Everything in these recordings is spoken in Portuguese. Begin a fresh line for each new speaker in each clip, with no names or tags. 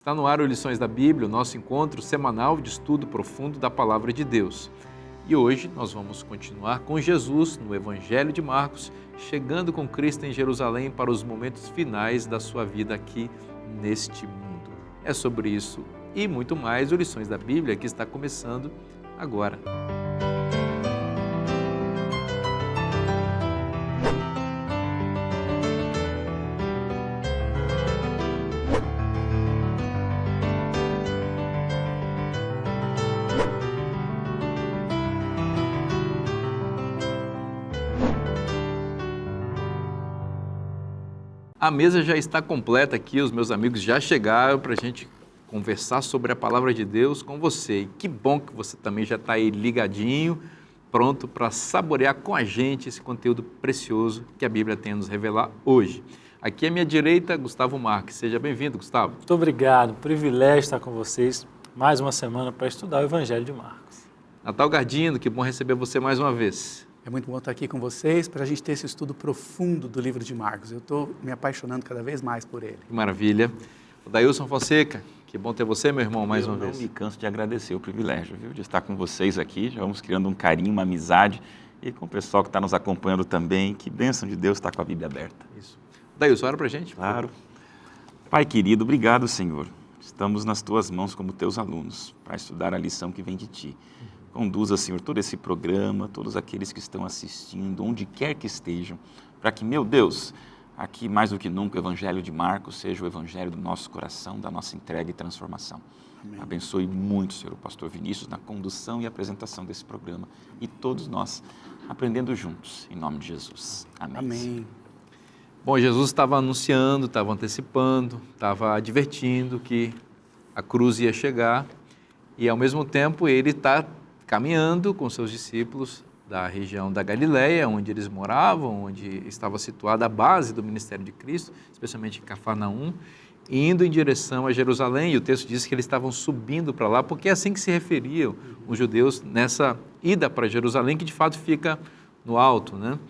Está no ar o Lições da Bíblia, o nosso encontro semanal de estudo profundo da Palavra de Deus. E hoje nós vamos continuar com Jesus no Evangelho de Marcos, chegando com Cristo em Jerusalém para os momentos finais da sua vida aqui neste mundo. É sobre isso e muito mais o Lições da Bíblia que está começando agora. A mesa já está completa aqui, os meus amigos já chegaram para a gente conversar sobre a Palavra de Deus com você. E que bom que você também já está aí ligadinho, pronto para saborear com a gente esse conteúdo precioso que a Bíblia tem a nos revelar hoje. Aqui à minha direita, Gustavo Marques. Seja bem-vindo, Gustavo.
Muito obrigado, privilégio estar com vocês mais uma semana para estudar o Evangelho de Marcos.
Natal Gardino, que bom receber você mais uma vez.
É muito bom estar aqui com vocês para a gente ter esse estudo profundo do livro de Marcos. Eu estou me apaixonando cada vez mais por ele.
Que maravilha. O Dailson Fonseca, que bom ter você, meu irmão, mais uma vez.
Eu não me canso de agradecer o privilégio, viu, de estar com vocês aqui. Já vamos criando um carinho, uma amizade e com o pessoal que está nos acompanhando também. Que bênção de Deus estar com a Bíblia aberta.
Isso. Dailson, ora para a gente.
Claro. Pai querido, obrigado, Senhor. Estamos nas Tuas mãos como Teus alunos para estudar a lição que vem de Ti. Conduza, Senhor, todo esse programa, todos aqueles que estão assistindo, onde quer que estejam, para que, meu Deus, aqui mais do que nunca o Evangelho de Marcos seja o Evangelho do nosso coração, da nossa entrega e transformação. Amém. Abençoe muito, Senhor, o pastor Vinícius, na condução e apresentação desse programa e todos nós aprendendo juntos, em nome de Jesus. Amém.
Amém.
Bom, Jesus estava anunciando, estava antecipando, estava advertindo que a cruz ia chegar e, ao mesmo tempo, ele está caminhando com seus discípulos da região da Galileia, onde eles moravam, onde estava situada a base do ministério de Cristo, especialmente em Cafarnaum, indo em direção a Jerusalém. E o texto diz que eles estavam subindo para lá, porque é assim que se referiam os judeus nessa ida para Jerusalém, que de fato fica no alto, né?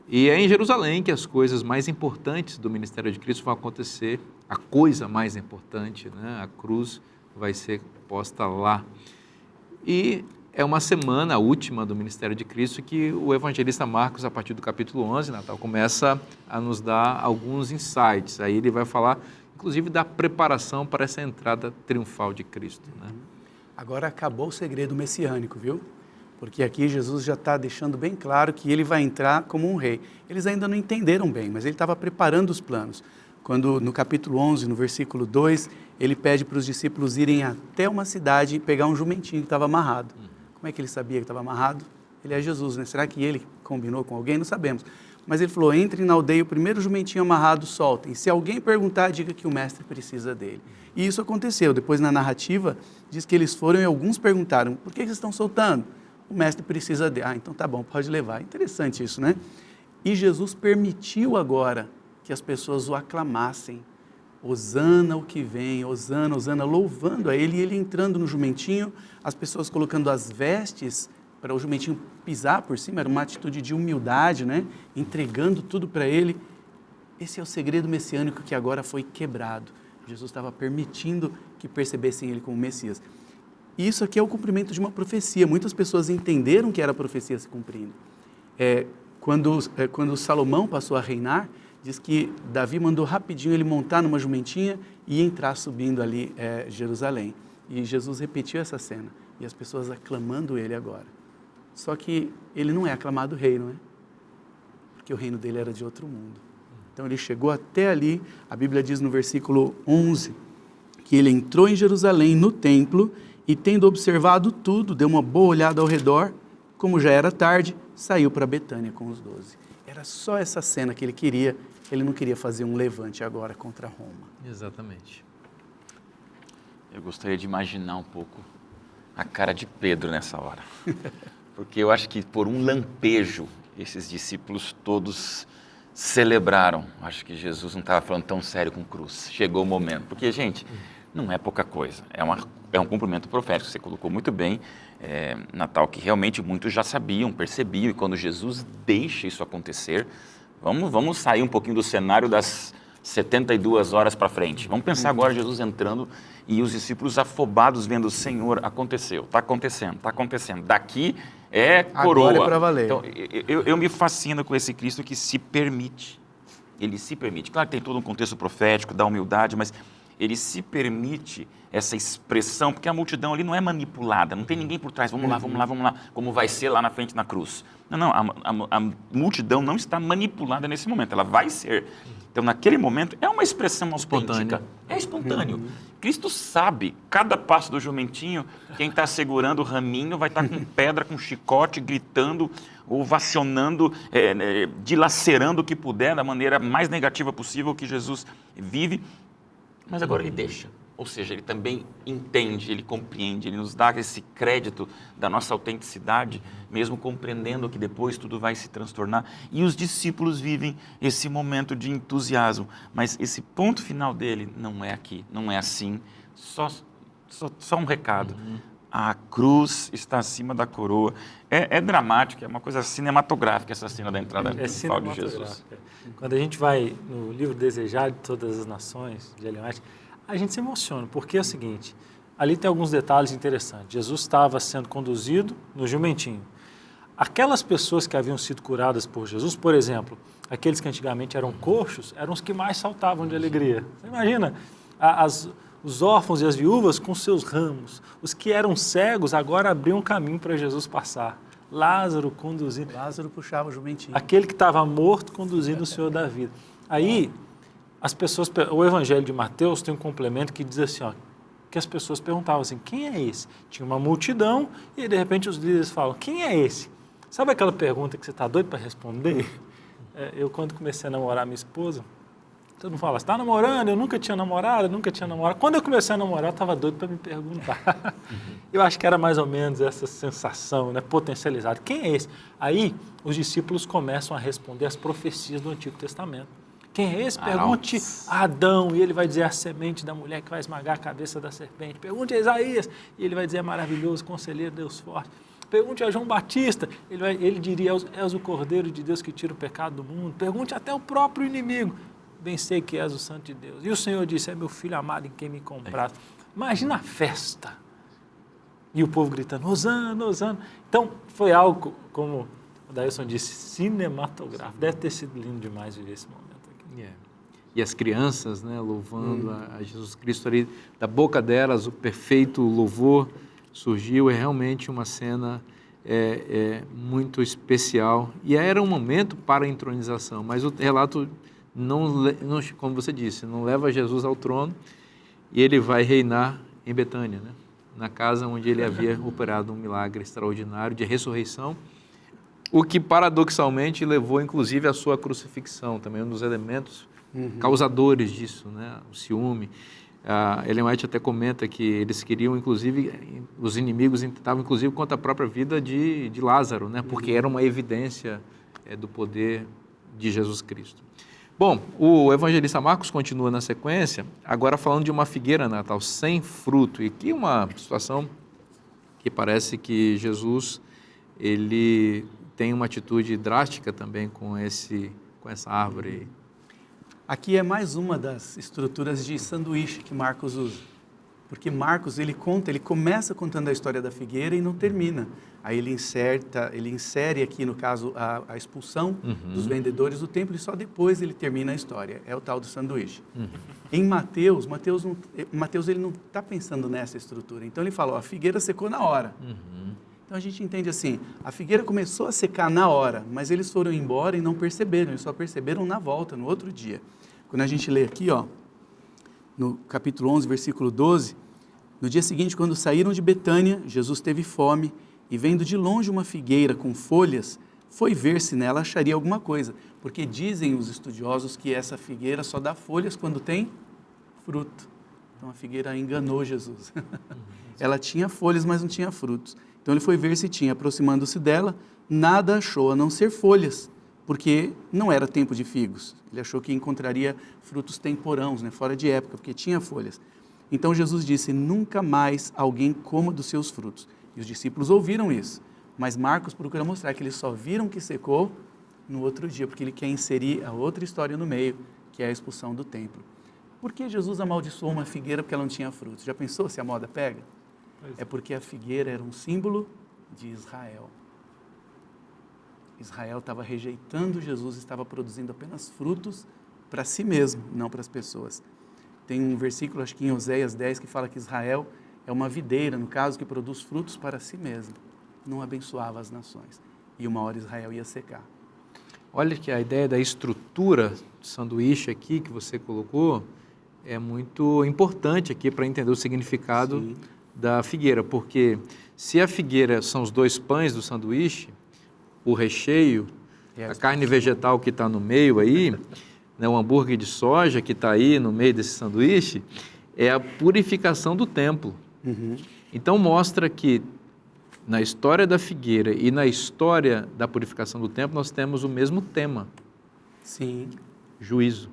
E é em Jerusalém que as coisas mais importantes do ministério de Cristo vão acontecer. A coisa mais importante, né? A cruz vai ser posta lá. E é uma semana, a última do ministério de Cristo, que o evangelista Marcos, a partir do capítulo 11, Natal, começa a nos dar alguns insights. Aí ele vai falar, inclusive, da preparação para essa entrada triunfal de Cristo, né?
Agora acabou o segredo messiânico, viu? Porque aqui Jesus já está deixando bem claro que ele vai entrar como um rei. Eles ainda não entenderam bem, mas ele estava preparando os planos. Quando no capítulo 11, no versículo 2, ele pede para os discípulos irem até uma cidade e pegar um jumentinho que estava amarrado. Como é que ele sabia que estava amarrado? Ele é Jesus, né? Será que ele combinou com alguém? Não sabemos. Mas ele falou, entrem na aldeia, o primeiro jumentinho amarrado, soltem. Se alguém perguntar, diga que o mestre precisa dele. E isso aconteceu. Depois, na narrativa, diz que eles foram e alguns perguntaram, por que vocês estão soltando? O mestre precisa dele. Ah, então tá bom, pode levar. Interessante isso, né? E Jesus permitiu agora que as pessoas o aclamassem. Hosana o que vem, Hosana, Hosana, louvando a ele, e ele entrando no jumentinho, as pessoas colocando as vestes para o jumentinho pisar por cima, era uma atitude de humildade, né? Entregando tudo para ele. Esse é o segredo messiânico que agora foi quebrado. Jesus estava permitindo que percebessem ele como Messias. E isso aqui é o cumprimento de uma profecia. Muitas pessoas entenderam que era a profecia se cumprindo. Quando Salomão passou a reinar, diz que Davi mandou rapidinho ele montar numa jumentinha e entrar subindo ali Jerusalém. E Jesus repetiu essa cena. E as pessoas aclamando ele agora. Só que ele não é aclamado rei, não é? Porque o reino dele era de outro mundo. Então ele chegou até ali, a Bíblia diz no versículo 11, que ele entrou em Jerusalém, no templo, e tendo observado tudo, deu uma boa olhada ao redor, como já era tarde, saiu para Betânia com os 12. Era só essa cena que ele queria, ele não queria fazer um levante agora contra Roma.
Exatamente.
Eu gostaria de imaginar um pouco a cara de Pedro nessa hora. Porque eu acho que por um lampejo, esses discípulos todos celebraram. Acho que Jesus não estava falando tão sério com cruz. Chegou o momento. Porque, gente, não é pouca coisa. É um cumprimento profético, você colocou muito bem, Natal, que realmente muitos já sabiam, percebiam, e quando Jesus deixa isso acontecer, vamos sair um pouquinho do cenário das 72 horas para frente. Vamos pensar agora Jesus entrando e os discípulos afobados vendo o Senhor, aconteceu, está acontecendo. Daqui é coroa.
Agora é para valer.
Então, eu me fascino com esse Cristo que se permite. Ele se permite. Claro que tem todo um contexto profético, da humildade, mas ele se permite essa expressão, porque a multidão ali não é manipulada, não tem ninguém por trás, vamos lá, como vai ser lá na frente na cruz. Não, a multidão não está manipulada nesse momento, ela vai ser. Então, naquele momento, é uma expressão autêntica. É espontâneo. Cristo sabe, cada passo do jumentinho, quem está segurando o raminho vai estar com pedra, com chicote, gritando, ovacionando, dilacerando o que puder, da maneira mais negativa possível que Jesus vive. Mas agora ele deixa, ou seja, ele também entende, ele compreende, ele nos dá esse crédito da nossa autenticidade, mesmo compreendendo que depois tudo vai se transtornar. E os discípulos vivem esse momento de entusiasmo, mas esse ponto final dele não é aqui, não é assim, só um recado. A cruz está acima da coroa. É dramático, é uma coisa cinematográfica essa cena da entrada triunfal de Jesus.
Quando a gente vai no livro Desejado de Todas as Nações, de Ellen White, a gente se emociona, porque é o seguinte, ali tem alguns detalhes interessantes. Jesus estava sendo conduzido no jumentinho. Aquelas pessoas que haviam sido curadas por Jesus, por exemplo, aqueles que antigamente eram coxos, eram os que mais saltavam de alegria. Você imagina, os órfãos e as viúvas com seus ramos. Os que eram cegos agora abriam caminho para Jesus passar. Lázaro conduzindo.
Lázaro puxava o jumentinho.
Aquele que estava morto conduzindo o Senhor da vida. Aí, as pessoas, o Evangelho de Mateus tem um complemento que diz assim, ó, que as pessoas perguntavam assim, quem é esse? Tinha uma multidão e de repente os líderes falam, quem é esse? Sabe aquela pergunta que você está doido para responder? Eu quando comecei a namorar minha esposa, todo mundo fala, você está namorando? Eu nunca tinha namorado. Quando eu comecei a namorar, eu estava doido para me perguntar. Eu acho que era mais ou menos essa sensação, né, potencializada. Quem é esse? Aí, os discípulos começam a responder as profecias do Antigo Testamento. Quem é esse? Pergunte a Adão, e ele vai dizer a semente da mulher que vai esmagar a cabeça da serpente. Pergunte a Isaías, e ele vai dizer maravilhoso, conselheiro, Deus forte. Pergunte a João Batista, ele diria, és o Cordeiro de Deus que tira o pecado do mundo. Pergunte até o próprio inimigo. Bem sei que és o Santo de Deus. E o Senhor disse, é meu filho amado em quem me compraz. Imagina a festa. E o povo gritando, Hosana, Hosana. Então, foi algo, como o Dailson disse, cinematográfico. Deve ter sido lindo demais viver esse momento aqui.
E as crianças, né, louvando a Jesus Cristo ali, da boca delas, o perfeito louvor surgiu. É realmente uma cena muito especial. E era um momento para a entronização, mas o relato... Não, como você disse, não leva Jesus ao trono e ele vai reinar em Betânia, né? Na casa onde ele havia operado um milagre extraordinário de ressurreição, o que paradoxalmente levou inclusive à sua crucifixão, também um dos elementos causadores disso, né? O ciúme. Ellen White até comenta que eles queriam, inclusive, os inimigos tentavam inclusive contra a própria vida de Lázaro, né? Porque era uma evidência do poder de Jesus Cristo. Bom, o evangelista Marcos continua na sequência, agora falando de uma figueira natal sem fruto. E aqui uma situação que parece que Jesus ele tem uma atitude drástica também com essa árvore.
Aqui é mais uma das estruturas de sanduíche que Marcos usa. Porque Marcos, ele começa contando a história da figueira e não termina. Aí ele insere aqui, no caso, a expulsão dos vendedores do templo e só depois ele termina a história. É o tal do sanduíche. Em Mateus ele não está pensando nessa estrutura. Então ele fala, a figueira secou na hora. Então a gente entende assim, a figueira começou a secar na hora, mas eles foram embora e não perceberam, eles só perceberam na volta, no outro dia. Quando a gente lê aqui, no capítulo 11, versículo 12, no dia seguinte, quando saíram de Betânia, Jesus teve fome e, vendo de longe uma figueira com folhas, foi ver se nela acharia alguma coisa, porque dizem os estudiosos que essa figueira só dá folhas quando tem fruto. Então a figueira enganou Jesus. Ela tinha folhas, mas não tinha frutos. Então ele foi ver se tinha. Aproximando-se dela, nada achou a não ser folhas, porque não era tempo de figos. Ele achou que encontraria frutos temporãos, né, fora de época, porque tinha folhas. Então Jesus disse, nunca mais alguém coma dos seus frutos. E os discípulos ouviram isso. Mas Marcos procura mostrar que eles só viram que secou no outro dia, porque ele quer inserir a outra história no meio, que é a expulsão do templo. Por que Jesus amaldiçoou uma figueira porque ela não tinha frutos? Já pensou se a moda pega? É porque a figueira era um símbolo de Israel. Israel estava rejeitando Jesus, estava produzindo apenas frutos para si mesmo, não para as pessoas. Tem um versículo, acho que em Oséias 10, que fala que Israel é uma videira, no caso, que produz frutos para si mesmo. Não abençoava as nações. E uma hora Israel ia secar.
Olha que a ideia da estrutura do sanduíche aqui que você colocou é muito importante aqui para entender o significado
Sim.
da figueira, porque se a figueira são os 2 pães do sanduíche, o recheio, a carne vegetal que está no meio aí, né, o hambúrguer de soja que está aí no meio desse sanduíche, é a purificação do templo.
Uhum.
Então mostra que na história da figueira e na história da purificação do templo nós temos o mesmo tema,
Sim.
juízo,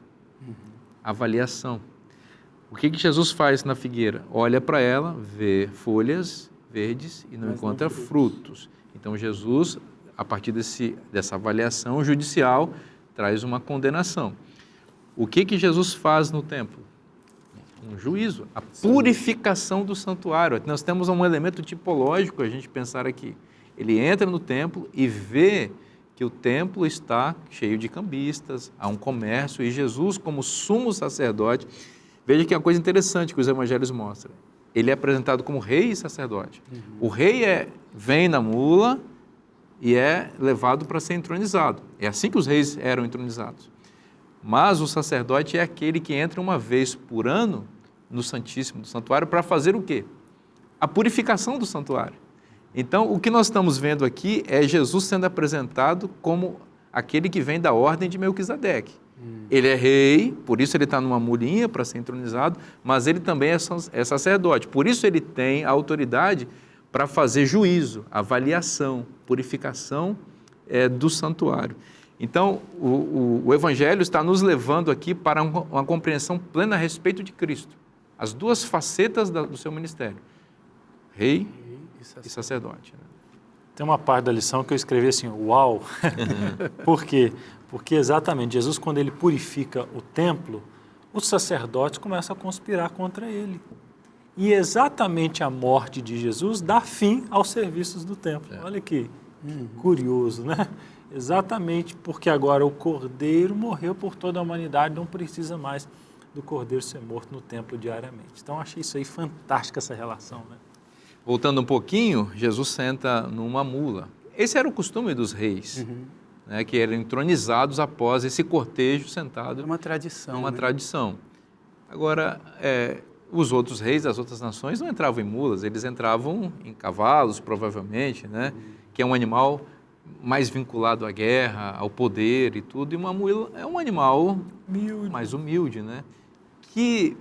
avaliação. O que Jesus faz na figueira? Olha para ela, vê folhas verdes e não
Mas não
encontra
frutos.
frutos. Então Jesus, a partir dessa avaliação judicial, traz uma condenação. O que Jesus faz no templo? Um juízo, a purificação do santuário. Nós temos um elemento tipológico, a gente pensar aqui. Ele entra no templo e vê que o templo está cheio de cambistas, há um comércio, e Jesus, como sumo sacerdote, veja que é uma coisa interessante que os evangelhos mostram. Ele é apresentado como rei e sacerdote. O rei vem na mula e é levado para ser entronizado. É assim que os reis eram entronizados. Mas o sacerdote é aquele que entra uma vez por ano no Santíssimo do Santuário para fazer o quê? A purificação do santuário. Então, o que nós estamos vendo aqui é Jesus sendo apresentado como aquele que vem da ordem de Melquisedeque. Ele é rei, por isso ele está numa mulinha para ser entronizado, mas ele também é sacerdote. Por isso ele tem a autoridade para fazer juízo, avaliação, purificação do santuário. Então, o Evangelho está nos levando aqui para uma compreensão plena a respeito de Cristo. As 2 facetas do seu ministério, rei e sacerdote. Né?
Tem uma parte da lição que eu escrevi assim, uau! Por quê? Porque exatamente, Jesus, quando ele purifica o templo, os sacerdotes começam a conspirar contra ele. E exatamente a morte de Jesus dá fim aos serviços do templo. Olha que curioso, né? Exatamente porque agora o Cordeiro morreu por toda a humanidade, não precisa mais do Cordeiro ser morto no templo diariamente. Então, achei isso aí fantástica, essa relação, né?
Voltando um pouquinho, Jesus senta numa mula. Esse era o costume dos reis, né, que eram entronizados após esse cortejo sentado.
É uma tradição.
Uma tradição. Agora, os outros reis das outras nações não entravam em mulas, eles entravam em cavalos, provavelmente, né, que é um animal mais vinculado à guerra, ao poder e tudo, e uma mula é um animal mais humilde, né? Que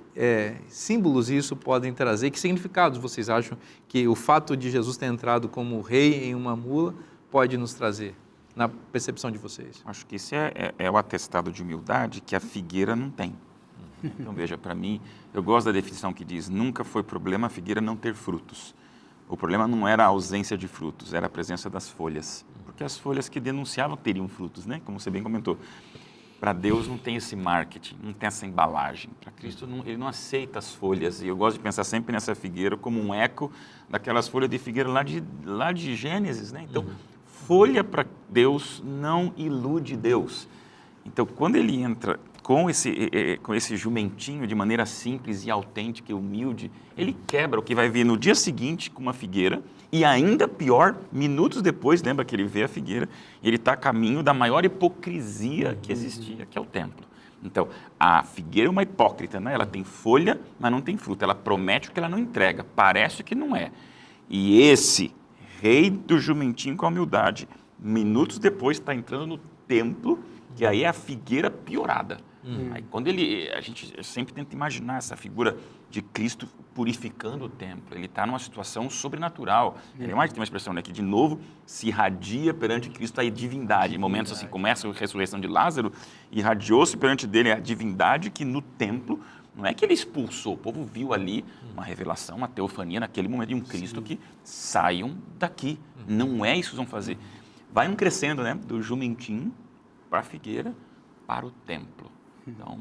símbolos isso podem trazer? Que significados vocês acham que o fato de Jesus ter entrado como rei em uma mula pode nos trazer, na percepção de vocês?
Acho que esse é o atestado de humildade que a figueira não tem. Então, veja, para mim, eu gosto da definição que diz, nunca foi problema a figueira não ter frutos. O problema não era a ausência de frutos, era a presença das folhas. Porque as folhas que denunciavam teriam frutos, né? Como você bem comentou. Para Deus não tem esse marketing, não tem essa embalagem. Para Cristo, ele não aceita as folhas. E eu gosto de pensar sempre nessa figueira como um eco daquelas folhas de figueira lá de Gênesis, né? Então, folha para Deus não ilude Deus. Então, quando ele entra com esse jumentinho de maneira simples e autêntica e humilde, ele quebra o que vai vir no dia seguinte com uma figueira e ainda pior, minutos depois, lembra que ele vê a figueira, ele está a caminho da maior hipocrisia que existia, que é o templo. Então, a figueira é uma hipócrita, né? Ela tem folha, mas não tem fruto. Ela promete o que ela não entrega, parece que não é. E esse rei do jumentinho com a humildade, minutos depois está entrando no templo, que aí é a figueira piorada. Aí, quando a gente sempre tenta imaginar essa figura de Cristo purificando o templo. Ele está numa situação sobrenatural. Ele mais tem uma expressão, né, que de novo se irradia perante Cristo a divindade. Em momentos assim, começa a ressurreição de Lázaro, irradiou-se perante dele a divindade que no templo, não é que ele expulsou, o povo viu ali uma revelação, uma teofania naquele momento de um Cristo que saiam daqui. Não é isso que vão fazer. Vai um crescendo, né, do jumentinho para a figueira, para o templo. Então,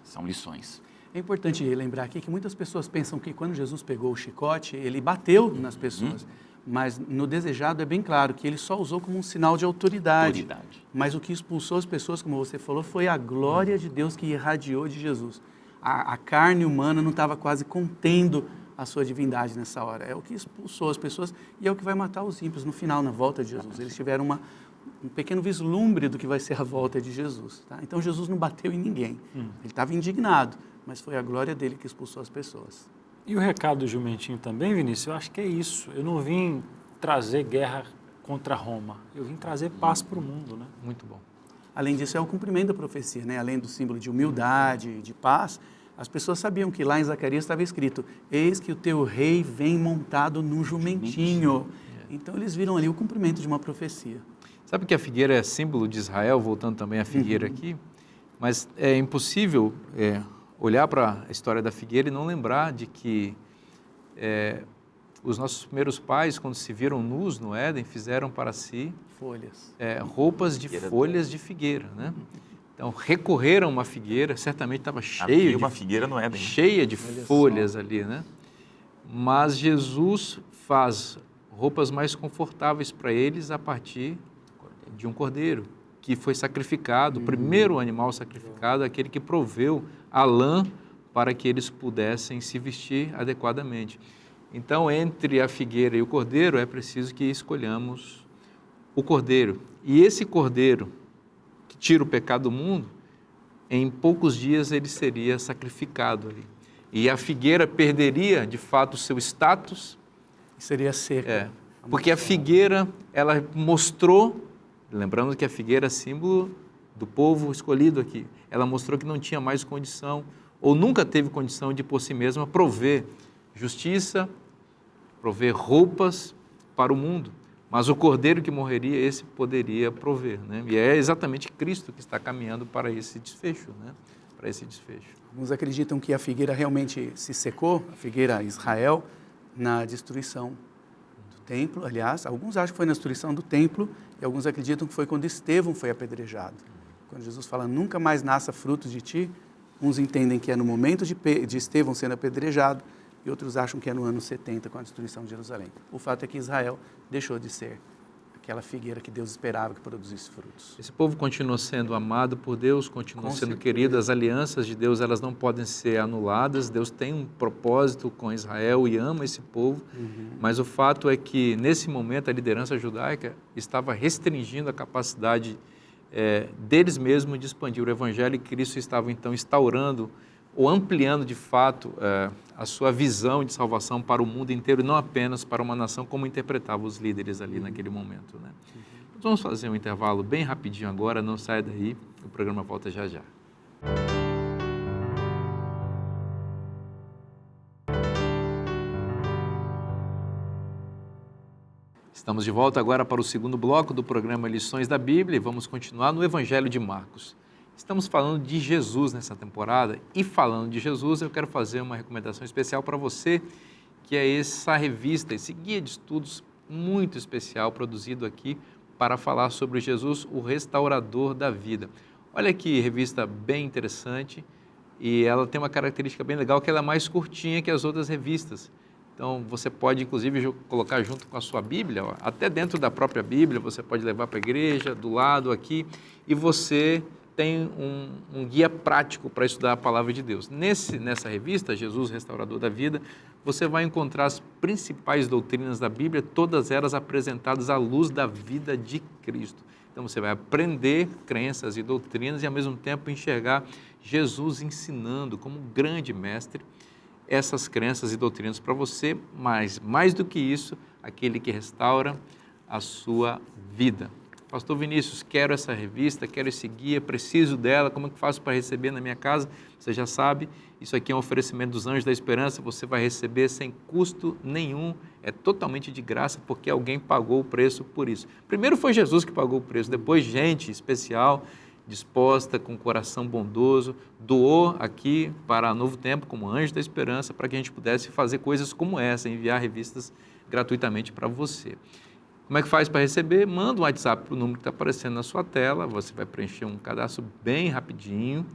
são lições.
É importante lembrar aqui que muitas pessoas pensam que quando Jesus pegou o chicote, ele bateu nas pessoas. Mas no desejado é bem claro que ele só usou como um sinal de autoridade. Mas o que expulsou as pessoas, como você falou, foi a glória de Deus que irradiou de Jesus. A carne humana não estava quase contendo a sua divindade nessa hora. É o que expulsou as pessoas e é o que vai matar os ímpios no final, na volta de Jesus. Eles tiveram um pequeno vislumbre do que vai ser a volta de Jesus. Tá? Então Jesus não bateu em ninguém. Ele estava indignado, mas foi a glória dele que expulsou as pessoas.
E o recado do jumentinho também, Vinícius, eu acho que é isso. Eu não vim trazer guerra contra Roma, eu vim trazer paz para o mundo, né?
Muito bom.
Além disso, é o cumprimento da profecia, né? Além do símbolo de humildade, de paz, as pessoas sabiam que lá em Zacarias estava escrito: eis que o teu rei vem montado num jumentinho. Então eles viram ali o cumprimento de uma profecia.
Sabe que a figueira é símbolo de Israel, voltando também à figueira aqui, mas é impossível olhar para a história da figueira e não lembrar de que os nossos primeiros pais, quando se viram nus no Éden, fizeram para si
folhas,
roupas de folhas de figueira, né? Então recorreram a uma figueira, certamente estava cheia
uma figueira no Éden,
cheia de folhas ali, né? Mas Jesus faz roupas mais confortáveis para eles a partir de um cordeiro que foi sacrificado, o primeiro animal sacrificado, aquele que proveu a lã para que eles pudessem se vestir adequadamente. Então, entre a figueira e o cordeiro, é preciso que escolhamos o cordeiro. E esse cordeiro que tira o pecado do mundo, em poucos dias ele seria sacrificado ali. E a figueira perderia, de fato, o seu status.
Seria seca.
Porque a figueira, ela mostrou, lembrando que a figueira é símbolo do povo escolhido aqui, ela mostrou que não tinha mais condição, ou nunca teve condição de por si mesma prover justiça, prover roupas para o mundo. Mas o cordeiro que morreria, esse poderia prover, né? E é exatamente Cristo que está caminhando para esse desfecho, né? Para esse desfecho.
Alguns acreditam que a figueira realmente se secou, a figueira Israel, na destruição do templo. Aliás, alguns acham que foi na destruição do templo e alguns acreditam que foi quando Estevão foi apedrejado. Quando Jesus fala, nunca mais nasça fruto de ti, uns entendem que é no momento de Estevão sendo apedrejado e outros acham que é no ano 70, com a destruição de Jerusalém. O fato é que Israel deixou de ser aquela figueira que Deus esperava que produzisse frutos.
Esse povo continua sendo amado por Deus, continua sendo querido. As alianças de Deus, elas não podem ser anuladas. Deus tem um propósito com Israel e ama esse povo. Mas o fato é que, nesse momento, a liderança judaica estava restringindo a capacidade deles mesmos de expandir o Evangelho, e Cristo estava, então, instaurando ou ampliando, de fato, a sua visão de salvação para o mundo inteiro, e não apenas para uma nação, como interpretavam os líderes ali naquele momento, né? Nós vamos fazer um intervalo bem rapidinho agora, não saia daí, o programa volta já já. Estamos de volta agora para o segundo bloco do programa Lições da Bíblia e vamos continuar no Evangelho de Marcos. Estamos falando de Jesus nessa temporada e, falando de Jesus, eu quero fazer uma recomendação especial para você, que é essa revista, esse guia de estudos muito especial produzido aqui para falar sobre Jesus, o restaurador da vida. Olha que revista bem interessante, e ela tem uma característica bem legal, que ela é mais curtinha que as outras revistas. Então, você pode, inclusive, colocar junto com a sua Bíblia, até dentro da própria Bíblia, você pode levar para a igreja, do lado aqui, e você tem um guia prático para estudar a Palavra de Deus. Nessa revista, Jesus, Restaurador da Vida, você vai encontrar as principais doutrinas da Bíblia, todas elas apresentadas à luz da vida de Cristo. Então, você vai aprender crenças e doutrinas e, ao mesmo tempo, enxergar Jesus ensinando como um grande mestre essas crenças e doutrinas para você, mas, mais do que isso, aquele que restaura a sua vida. Pastor Vinícius, quero essa revista, quero esse guia, preciso dela, como é que faço para receber na minha casa? Você já sabe, isso aqui é um oferecimento dos Anjos da Esperança, você vai receber sem custo nenhum, é totalmente de graça, porque alguém pagou o preço por isso. Primeiro foi Jesus que pagou o preço, depois gente especial, disposta, com coração bondoso, doou aqui para Novo Tempo, como Anjo da Esperança, para que a gente pudesse fazer coisas como essa, enviar revistas gratuitamente para você. Como é que faz para receber? Manda um WhatsApp para o número que está aparecendo na sua tela, você vai preencher um cadastro bem rapidinho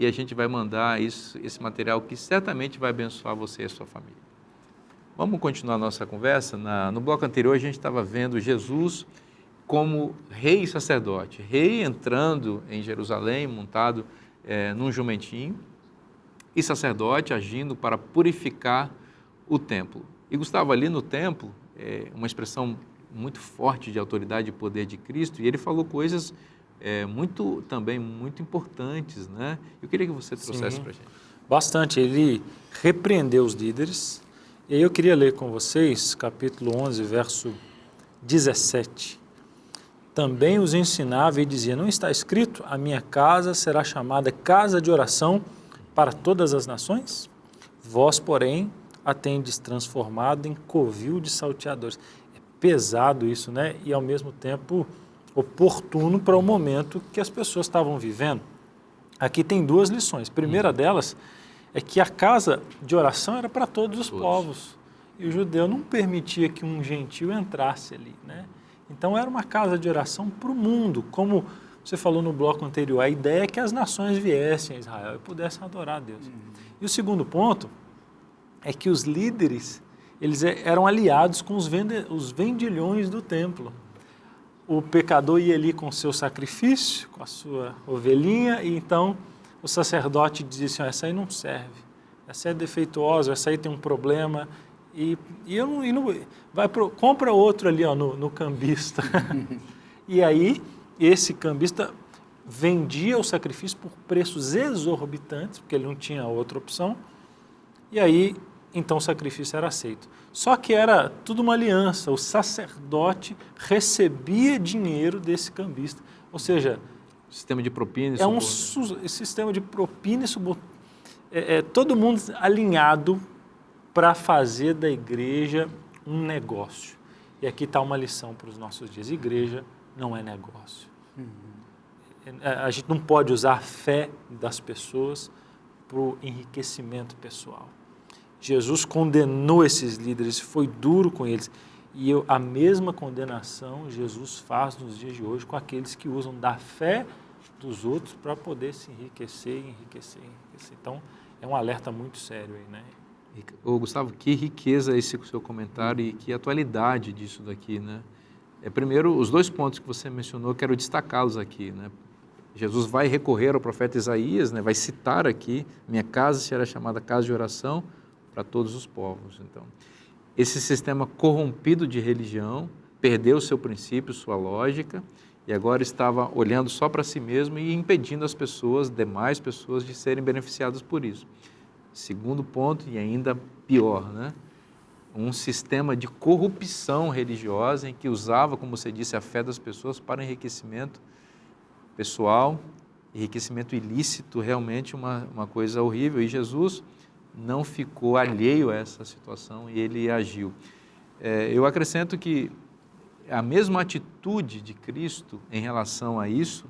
e a gente vai mandar esse material que certamente vai abençoar você e a sua família. Vamos continuar a nossa conversa? No bloco anterior a gente estava vendo Jesus como rei e sacerdote, rei entrando em Jerusalém montado num jumentinho e sacerdote agindo para purificar o templo. E Gustavo, ali no templo, uma expressão muito forte de autoridade e poder de Cristo, e ele falou coisas também muito importantes, né? Eu queria que você trouxesse para a gente.
Bastante. Ele repreendeu os líderes, e aí eu queria ler com vocês, capítulo 11, verso 17. Também os ensinava e dizia, não está escrito, a minha casa será chamada casa de oração para todas as nações? Vós, porém, a tendes transformado em covil de salteadores. É pesado isso, né? E ao mesmo tempo oportuno para o momento que as pessoas estavam vivendo. Aqui tem duas lições. A primeira delas é que a casa de oração era para todos os povos. E o judeu não permitia que um gentil entrasse ali, né? Então era uma casa de oração para o mundo. Como você falou no bloco anterior, a ideia é que as nações viessem a Israel e pudessem adorar a Deus. E o segundo ponto é que os líderes, eles eram aliados com os vendilhões do templo. O pecador ia ali com o seu sacrifício, com a sua ovelhinha, e então o sacerdote dizia assim, essa aí não serve, essa é defeituosa, essa aí tem um problema, compra outro ali no cambista. E aí esse cambista vendia o sacrifício por preços exorbitantes, porque ele não tinha outra opção, e aí então o sacrifício era aceito. Só que era tudo uma aliança, o sacerdote recebia dinheiro desse cambista, ou seja...
Sistema de propina e
é um sistema de propina e suborno. Todo mundo alinhado para fazer da igreja um negócio. E aqui está uma lição para os nossos dias. Igreja não é negócio. A gente não pode usar a fé das pessoas para o enriquecimento pessoal. Jesus condenou esses líderes, foi duro com eles. E a mesma condenação Jesus faz nos dias de hoje com aqueles que usam da fé dos outros para poder se enriquecer. Então, é um alerta muito sério aí, né?
Gustavo, que riqueza esse seu comentário e que atualidade disso daqui, né? Primeiro, os dois pontos que você mencionou, quero destacá-los aqui, né? Jesus vai recorrer ao profeta Isaías, né? Vai citar aqui, minha casa será chamada casa de oração para todos os povos. Então, esse sistema corrompido de religião perdeu seu princípio, sua lógica, e agora estava olhando só para si mesmo e impedindo as pessoas, demais pessoas, de serem beneficiadas por isso. Segundo ponto, e ainda pior, né? Um sistema de corrupção religiosa em que usava, como você disse, a fé das pessoas para enriquecimento pessoal, enriquecimento ilícito, realmente uma coisa horrível. E Jesus não ficou alheio a essa situação e ele agiu. Eu acrescento que a mesma atitude de Cristo em relação a isso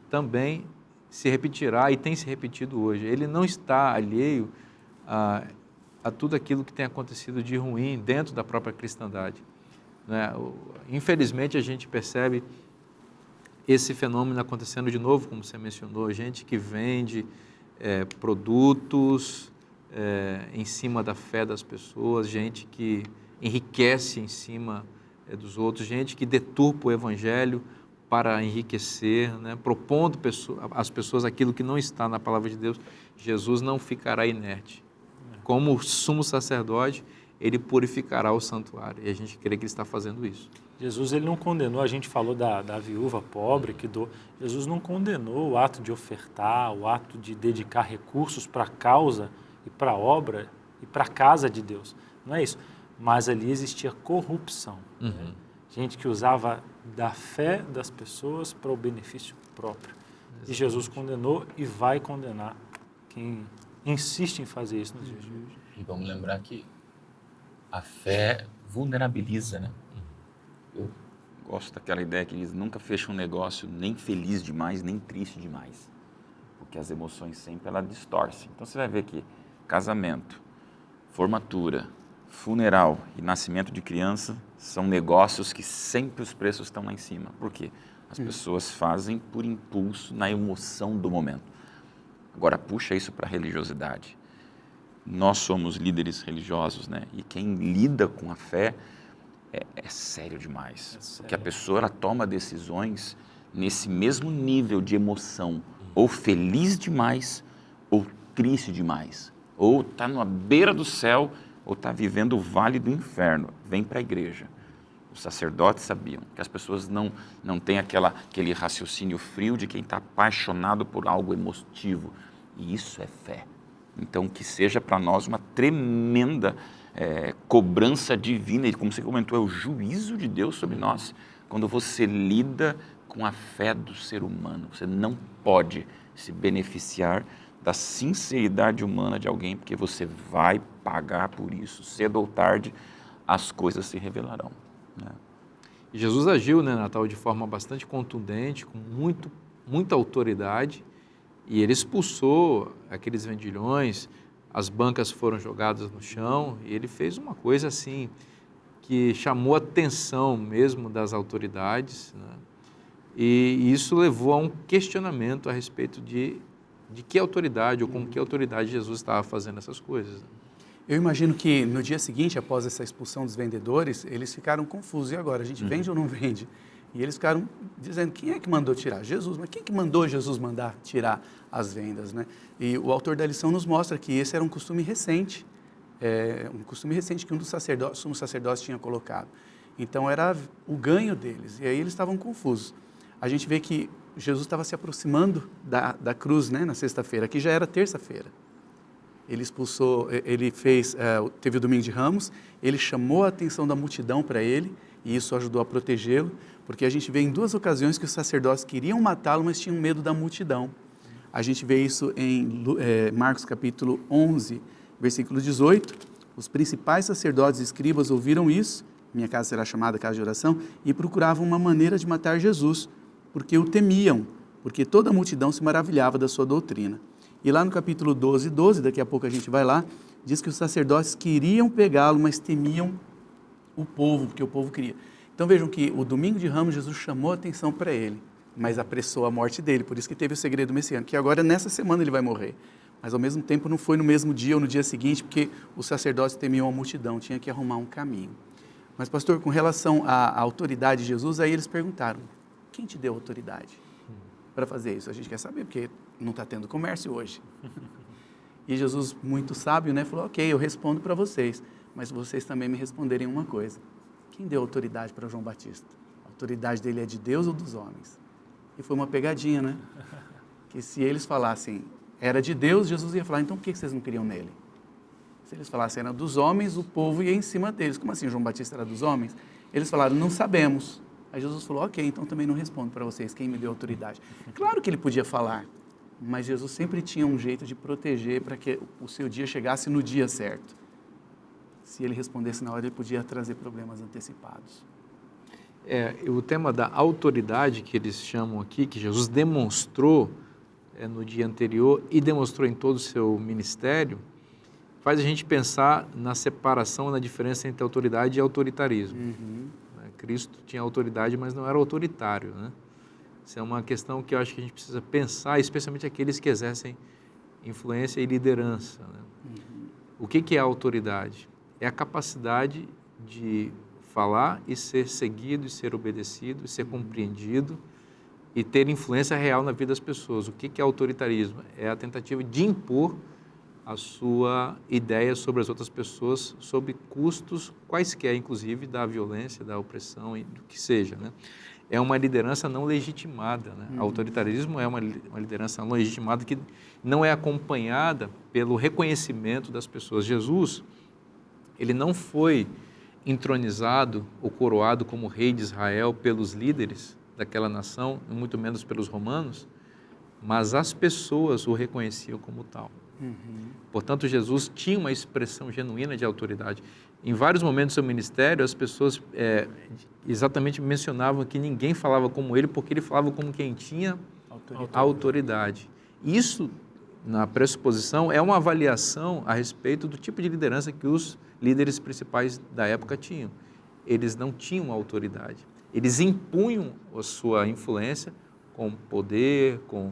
também se repetirá e tem se repetido hoje. Ele não está alheio a tudo aquilo que tem acontecido de ruim dentro da própria cristandade, né? Infelizmente, a gente percebe esse fenômeno acontecendo de novo, como você mencionou, gente que vende produtos em cima da fé das pessoas, gente que enriquece em cima dos outros, gente que deturpa o evangelho para enriquecer, né? Propondo às pessoas aquilo que não está na palavra de Deus. Jesus não ficará inerte. Como sumo sacerdote, ele purificará o santuário, e a gente crê que ele está fazendo isso.
Jesus ele não condenou, a gente falou da viúva pobre, Jesus não condenou o ato de ofertar, o ato de dedicar recursos para a causa e para a obra e para a casa de Deus, não é isso. Mas ali existia corrupção, né? Gente que usava da fé das pessoas para o benefício próprio. Exatamente. E Jesus condenou e vai condenar quem insiste em fazer isso nos dias de hoje.
E vamos lembrar que a fé vulnerabiliza, né?
Eu gosto daquela ideia que diz, nunca fecha um negócio nem feliz demais, nem triste demais. Porque as emoções sempre ela distorcem. Então você vai ver que casamento, formatura, funeral e nascimento de criança são negócios que sempre os preços estão lá em cima. Por quê? As pessoas fazem por impulso, na emoção do momento. Agora puxa isso para a religiosidade. Nós somos líderes religiosos, né? E quem lida com a fé é sério demais. Porque a pessoa ela toma decisões nesse mesmo nível de emoção, ou feliz demais, ou triste demais. Ou está na beira do céu, ou está vivendo o vale do inferno. Vem para a igreja. Os sacerdotes sabiam que as pessoas não têm aquele raciocínio frio de quem está apaixonado por algo emotivo. E isso é fé. Então, que seja para nós uma tremenda cobrança divina, e como você comentou, é o juízo de Deus sobre nós, quando você lida com a fé do ser humano. Você não pode se beneficiar da sinceridade humana de alguém, porque você vai pagar por isso. Cedo ou tarde, as coisas se revelarão. Né?
E Jesus agiu, né, Natal, de forma bastante contundente, com muita autoridade, e ele expulsou aqueles vendilhões, as bancas foram jogadas no chão, e ele fez uma coisa assim, que chamou a atenção mesmo das autoridades, né? E isso levou a um questionamento a respeito de que autoridade ou com que autoridade Jesus estava fazendo essas coisas. Né?
Eu imagino que no dia seguinte, após essa expulsão dos vendedores, eles ficaram confusos. E agora, a gente vende ou não vende? E eles ficaram dizendo, quem é que mandou tirar? Jesus. Mas quem que mandou Jesus mandar tirar as vendas? Né? E o autor da lição nos mostra que esse era um costume recente, que um dos sumos sacerdotes tinha colocado. Então, era o ganho deles. E aí eles estavam confusos. A gente vê que Jesus estava se aproximando da cruz, né, na sexta-feira. Aqui já era terça-feira. Ele expulsou, teve o domingo de Ramos, ele chamou a atenção da multidão para ele, e isso ajudou a protegê-lo, porque a gente vê em duas ocasiões que os sacerdotes queriam matá-lo, mas tinham medo da multidão. A gente vê isso em Marcos capítulo 11, versículo 18. Os principais sacerdotes e escribas ouviram isso, minha casa será chamada casa de oração, e procuravam uma maneira de matar Jesus, porque o temiam, porque toda a multidão se maravilhava da sua doutrina. E lá no capítulo 12, daqui a pouco a gente vai lá, diz que os sacerdotes queriam pegá-lo, mas temiam o povo, porque o povo queria. Então vejam que o domingo de Ramos, Jesus chamou a atenção para ele, mas apressou a morte dele, por isso que teve o segredo messiânico, que agora nessa semana ele vai morrer. Mas ao mesmo tempo não foi no mesmo dia ou no dia seguinte, porque os sacerdotes temiam a multidão, tinha que arrumar um caminho. Mas pastor, com relação à autoridade de Jesus, aí eles perguntaram, quem te deu autoridade para fazer isso? A gente quer saber, porque não está tendo comércio hoje. E Jesus, muito sábio, né, falou, ok, eu respondo para vocês, mas vocês também me responderem uma coisa. Quem deu autoridade para João Batista? A autoridade dele é de Deus ou dos homens? E foi uma pegadinha, né? Que se eles falassem, era de Deus, Jesus ia falar, então por que vocês não queriam nele? Se eles falassem, era dos homens, o povo ia em cima deles. Como assim, João Batista era dos homens? Eles falaram, não sabemos. Aí Jesus falou, ok, então também não respondo para vocês quem me deu autoridade. Claro que ele podia falar, mas Jesus sempre tinha um jeito de proteger para que o seu dia chegasse no dia certo. Se ele respondesse na hora, ele podia trazer problemas antecipados.
O tema da autoridade que eles chamam aqui, que Jesus demonstrou no dia anterior e demonstrou em todo o seu ministério, faz a gente pensar na separação, na diferença entre autoridade e autoritarismo. Cristo tinha autoridade, mas não era autoritário, né? Isso é uma questão que eu acho que a gente precisa pensar, especialmente aqueles que exercem influência e liderança, né? O que é a autoridade? É a capacidade de falar e ser seguido, e ser obedecido, e ser compreendido, e ter influência real na vida das pessoas. O que é autoritarismo? É a tentativa de impor a sua ideia sobre as outras pessoas, sob custos quaisquer, inclusive da violência, da opressão e do que seja, né? É uma liderança não legitimada, né? Autoritarismo é uma liderança não legitimada que não é acompanhada pelo reconhecimento das pessoas. Jesus, ele não foi entronizado ou coroado como rei de Israel pelos líderes daquela nação, muito menos pelos romanos, mas as pessoas o reconheciam como tal. Portanto, Jesus tinha uma expressão genuína de autoridade. Em vários momentos do seu ministério, as pessoas exatamente mencionavam que ninguém falava como ele, porque ele falava como quem tinha autoridade. Isso, na pressuposição, é uma avaliação a respeito do tipo de liderança que os líderes principais da época tinham. Eles não tinham autoridade. Eles impunham a sua influência com poder, com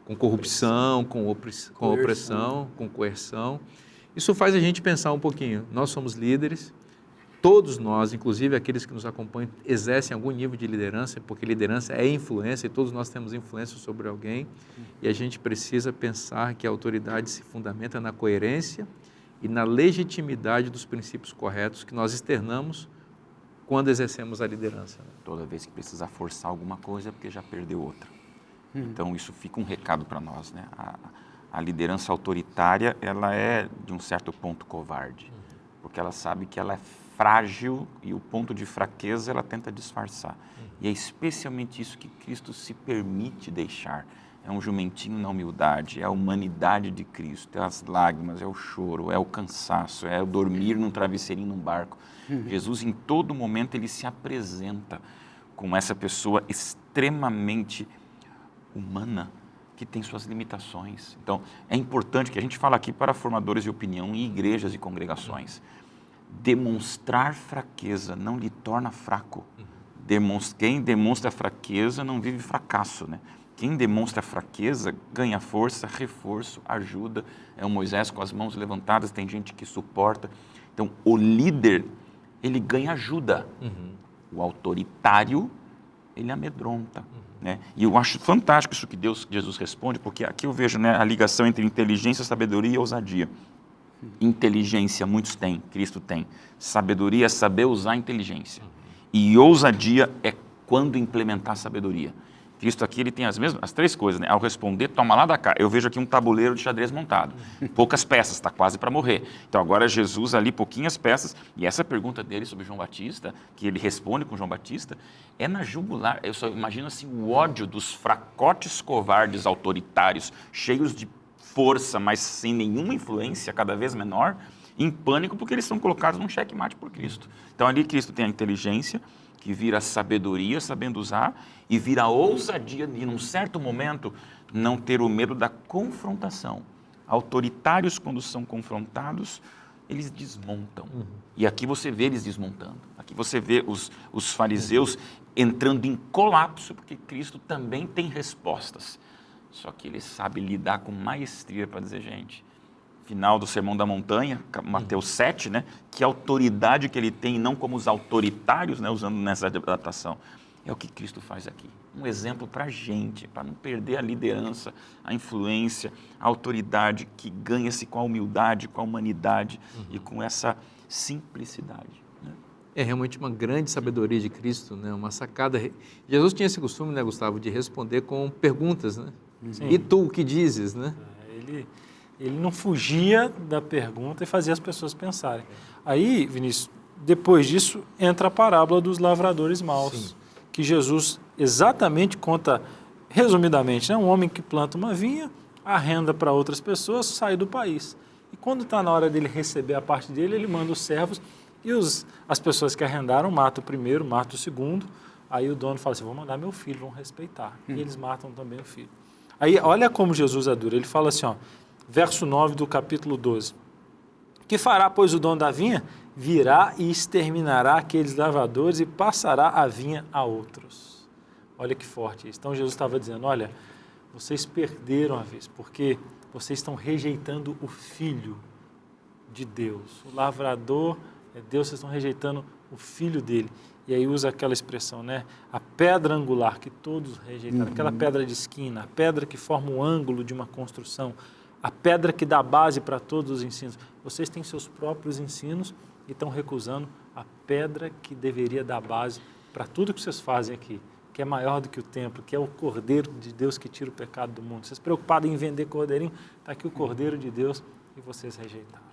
com corrupção, com opressão, com coerção. Isso faz a gente pensar um pouquinho. Nós somos líderes, todos nós, inclusive aqueles que nos acompanham, exercem algum nível de liderança, porque liderança é influência e todos nós temos influência sobre alguém. E a gente precisa pensar que a autoridade se fundamenta na coerência e na legitimidade dos princípios corretos que nós externamos quando exercemos a liderança.
Toda vez que precisar forçar alguma coisa é porque já perdeu outra. Então, isso fica um recado para nós, né? A liderança autoritária, ela é, de um certo ponto, covarde, porque ela sabe que ela é frágil e o ponto de fraqueza ela tenta disfarçar. E é especialmente isso que Cristo se permite deixar. É um jumentinho na humildade, é a humanidade de Cristo, é as lágrimas, é o choro, é o cansaço, é o dormir num travesseirinho num barco. Jesus, em todo momento, ele se apresenta como essa pessoa extremamente humana, que tem suas limitações. Então, é importante que a gente fala aqui para formadores de opinião em igrejas e congregações. Demonstrar fraqueza não lhe torna fraco. Quem demonstra fraqueza não vive fracasso, né? Quem demonstra fraqueza ganha força, reforço, ajuda. É o Moisés com as mãos levantadas, tem gente que suporta. Então, o líder, ele ganha ajuda. O autoritário, ele amedronta. Né? E eu acho fantástico isso que Jesus responde, porque aqui eu vejo, né, a ligação entre inteligência, sabedoria e ousadia. Inteligência, muitos têm, Cristo tem. Sabedoria é saber usar a inteligência. E ousadia é quando implementar a sabedoria. Cristo aqui, ele tem as três coisas, né? Ao responder, toma lá da cá. Eu vejo aqui um tabuleiro de xadrez montado. Poucas peças, está quase para morrer. Então agora Jesus ali, pouquinhas peças. E essa pergunta dele sobre João Batista, que ele responde com João Batista, é na jugular. Eu só imagino assim, o ódio dos fracotes covardes autoritários, cheios de força, mas sem nenhuma influência, cada vez menor, em pânico, porque eles são colocados num xeque-mate por Cristo. Então ali Cristo tem a inteligência, que vira sabedoria, sabendo usar, e vira a ousadia de, num certo momento, não ter o medo da confrontação. Autoritários, quando são confrontados, eles desmontam. E aqui você vê eles desmontando. Aqui você vê os fariseus entrando em colapso, porque Cristo também tem respostas. Só que ele sabe lidar com maestria para dizer, gente, final do Sermão da Montanha, Mateus 7, né? Que autoridade que ele tem, não como os autoritários, né? Usando nessa adaptação. É o que Cristo faz aqui. Um exemplo para a gente, para não perder a liderança, a influência, a autoridade que ganha-se com a humildade, com a humanidade e com essa simplicidade. Né?
É realmente uma grande sabedoria de Cristo, né? Uma sacada. Jesus tinha esse costume, né, Gustavo, de responder com perguntas, né? E tu, o que dizes, né?
Ele não fugia da pergunta e fazia as pessoas pensarem. Aí, Vinícius, depois disso, entra a parábola dos lavradores maus, que Jesus exatamente conta, resumidamente, né? Um homem que planta uma vinha, arrenda para outras pessoas, sai do país. E quando está na hora dele receber a parte dele, ele manda os servos e as pessoas que arrendaram matam o primeiro, matam o segundo. Aí o dono fala assim, vou mandar meu filho, vão respeitar. E eles matam também o filho. Aí, olha como Jesus é duro. Ele fala assim, ó, verso 9 do capítulo 12. Que fará, pois, o dono da vinha? Virá e exterminará aqueles lavradores e passará a vinha a outros. Olha que forte isso. Então, Jesus estava dizendo, olha, vocês perderam a vez, porque vocês estão rejeitando o Filho de Deus. O lavrador é Deus, vocês estão rejeitando o Filho dele. E aí usa aquela expressão, né? A pedra angular que todos rejeitaram, aquela pedra de esquina, a pedra que forma o ângulo de uma construção, a pedra que dá base para todos os ensinos. Vocês têm seus próprios ensinos e estão recusando a pedra que deveria dar base para tudo que vocês fazem aqui, que é maior do que o templo, que é o Cordeiro de Deus que tira o pecado do mundo. Vocês preocupados em vender cordeirinho, está aqui o Cordeiro de Deus e vocês rejeitaram.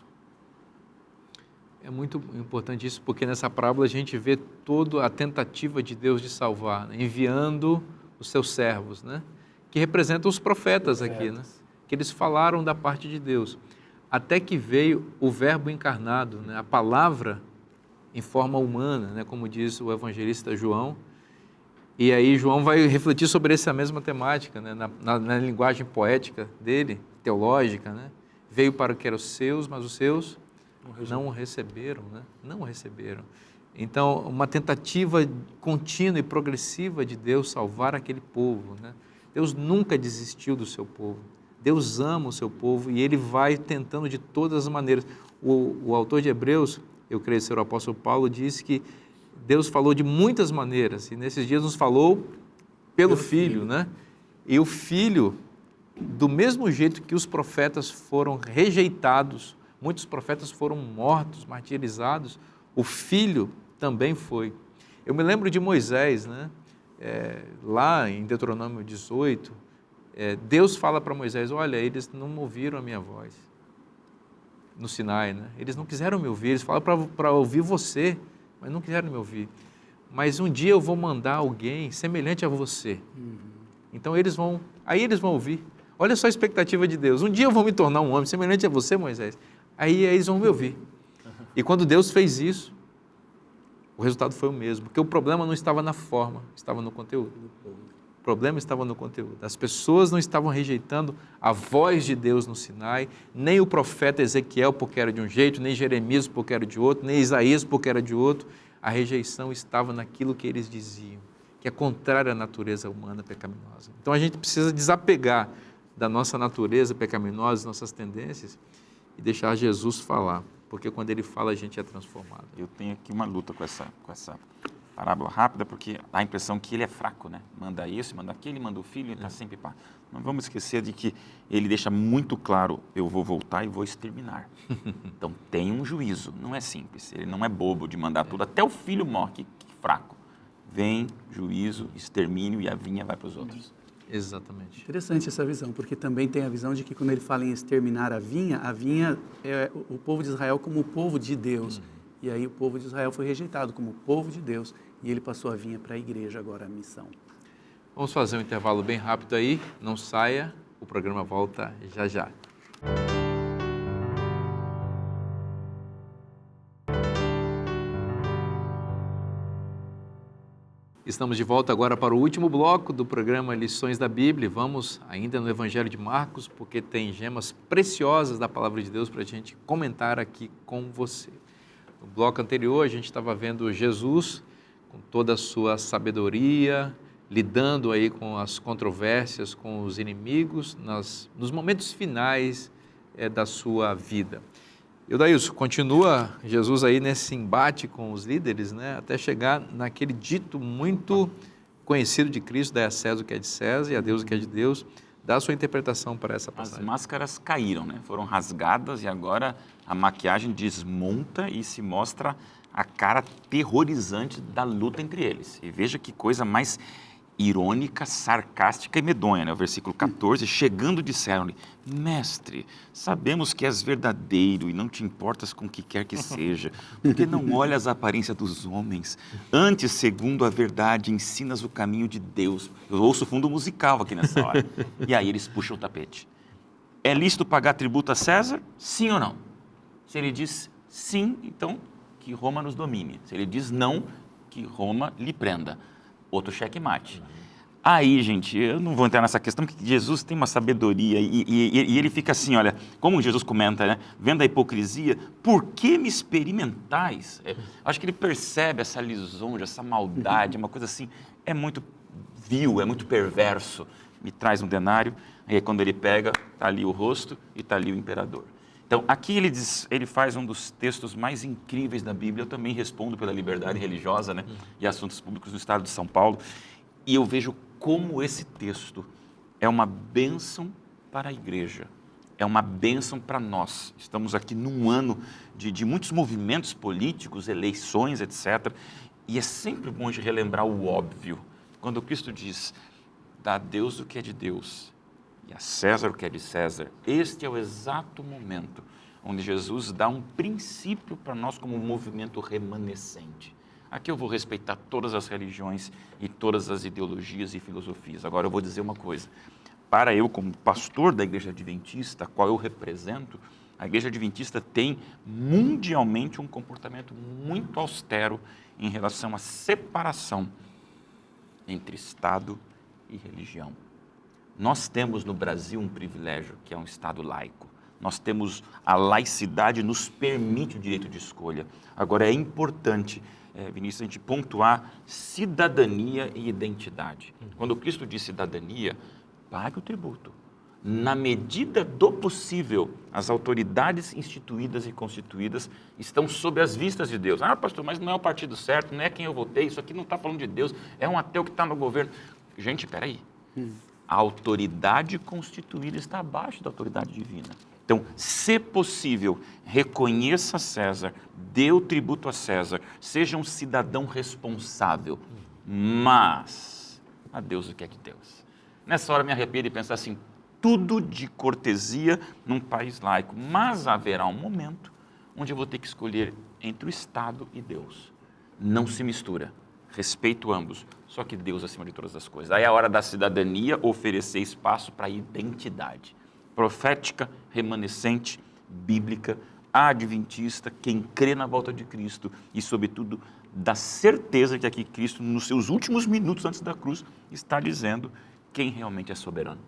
É muito importante isso, porque nessa parábola a gente vê toda a tentativa de Deus de salvar, né? Enviando os seus servos, né? Que representam os profetas aqui, né? Que eles falaram da parte de Deus. Até que veio o Verbo encarnado, né? A palavra em forma humana, né? Como diz o evangelista João. E aí João vai refletir sobre essa mesma temática, né? Na linguagem poética dele, teológica, né? Veio para o que eram os seus, mas os seus não o receberam, né? Não o receberam. Então, uma tentativa contínua e progressiva de Deus salvar aquele povo, né? Deus nunca desistiu do seu povo. Deus ama o seu povo e Ele vai tentando de todas as maneiras. O autor de Hebreus, eu creio ser o apóstolo Paulo, disse que Deus falou de muitas maneiras e nesses dias nos falou pelo Filho, né? E o Filho, do mesmo jeito que os profetas foram rejeitados, muitos profetas foram mortos, martirizados, o Filho também foi. Eu me lembro de Moisés, né? Lá em Deuteronômio 18, Deus fala para Moisés, olha, eles não ouviram a minha voz no Sinai, né? Eles não quiseram me ouvir, eles falaram para ouvir você, mas não quiseram me ouvir. Mas um dia eu vou mandar alguém semelhante a você. Então aí eles vão ouvir. Olha só a expectativa de Deus. Um dia eu vou me tornar um homem semelhante a você, Moisés. Aí eles vão me ouvir. E quando Deus fez isso, o resultado foi o mesmo. Porque o problema não estava na forma, estava no conteúdo. O problema estava no conteúdo. As pessoas não estavam rejeitando a voz de Deus no Sinai, nem o profeta Ezequiel porque era de um jeito, nem Jeremias porque era de outro, nem Isaías porque era de outro. A rejeição estava naquilo que eles diziam, que é contrário à natureza humana pecaminosa. Então a gente precisa desapegar da nossa natureza pecaminosa, nossas tendências, e deixar Jesus falar, porque quando Ele fala a gente é transformado.
Eu tenho aqui uma luta com essa parábola rápida, porque dá a impressão que Ele é fraco, né? Manda isso, manda aquele, manda o filho, Ele está sempre pá. Não vamos esquecer de que Ele deixa muito claro, eu vou voltar e vou exterminar. Então tem um juízo, não é simples, Ele não é bobo de mandar tudo, até o filho morre, que fraco. Vem juízo, extermínio e a vinha vai para os outros.
Exatamente.
Interessante essa visão, porque também tem a visão de que quando ele fala em exterminar a vinha é o povo de Israel como o povo de Deus. E aí o povo de Israel foi rejeitado como o povo de Deus e ele passou a vinha para a igreja agora, a missão.
Vamos fazer um intervalo bem rápido aí, não saia, o programa volta já já. Estamos de volta agora para o último bloco do programa Lições da Bíblia. Vamos ainda no Evangelho de Marcos, porque tem gemas preciosas da Palavra de Deus para a gente comentar aqui com você. No bloco anterior, a gente estava vendo Jesus com toda a sua sabedoria, lidando aí com as controvérsias, com os inimigos, nos momentos finais da sua vida. Eudaílson, continua Jesus aí nesse embate com os líderes, né, até chegar naquele dito muito conhecido de Cristo, dá a César o que é de César e a Deus o que é de Deus. Dá a sua interpretação para essa passagem.
As máscaras caíram, né? Foram rasgadas e agora a maquiagem desmonta e se mostra a cara terrorizante da luta entre eles. E veja que coisa mais irônica, sarcástica e medonha, né? O versículo 14, chegando disseram-lhe, mestre, sabemos que és verdadeiro e não te importas com o que quer que seja, porque não olhas a aparência dos homens, antes, segundo a verdade, ensinas o caminho de Deus. Eu ouço fundo musical aqui nessa hora. E aí eles puxam o tapete. É lícito pagar tributo a César? Sim ou não? Se ele diz sim, então que Roma nos domine. Se ele diz não, que Roma lhe prenda. Outro checkmate. Aí, gente, eu não vou entrar nessa questão, porque Jesus tem uma sabedoria e ele fica assim, olha, como Jesus comenta, né? Vendo a hipocrisia, por que me experimentais? Acho que ele percebe essa lisonja, essa maldade, uma coisa assim, é muito vil, é muito perverso. Me traz um denário, aí quando ele pega, está ali o rosto e está ali o imperador. Então, aqui ele faz um dos textos mais incríveis da Bíblia. Eu também respondo pela liberdade religiosa, né, e assuntos públicos no estado de São Paulo. E eu vejo como esse texto é uma bênção para a igreja, é uma bênção para nós. Estamos aqui num ano de muitos movimentos políticos, eleições, etc. E é sempre bom de relembrar o óbvio. Quando Cristo diz, dá a Deus o que é de Deus, e a César o que é de César, este é o exato momento onde Jesus dá um princípio para nós como um movimento remanescente. Aqui eu vou respeitar todas as religiões e todas as ideologias e filosofias. Agora eu vou dizer uma coisa, para eu como pastor da Igreja Adventista, a qual eu represento, a Igreja Adventista tem mundialmente um comportamento muito austero em relação à separação entre Estado e religião. Nós temos no Brasil um privilégio, que é um Estado laico. Nós temos, a laicidade nos permite o direito de escolha. Agora, é importante, Vinícius, a gente pontuar cidadania e identidade. Quando Cristo diz cidadania, pague o tributo. Na medida do possível, as autoridades instituídas e constituídas estão sob as vistas de Deus. Ah, pastor, mas não é o partido certo, não é quem eu votei, isso aqui não está falando de Deus, é um ateu que está no governo. Gente, peraí. A autoridade constituída está abaixo da autoridade divina. Então, se possível, reconheça César, dê o tributo a César, seja um cidadão responsável, mas a Deus o que é de Deus. Nessa hora me arrependo e penso assim, tudo de cortesia num país laico, mas haverá um momento onde eu vou ter que escolher entre o Estado e Deus. Não se mistura, respeito ambos, só que Deus acima de todas as coisas. Aí é a hora da cidadania oferecer espaço para a identidade profética, remanescente, bíblica, adventista, quem crê na volta de Cristo e, sobretudo, da certeza que aqui Cristo, nos seus últimos minutos antes da cruz, está dizendo quem realmente é soberano.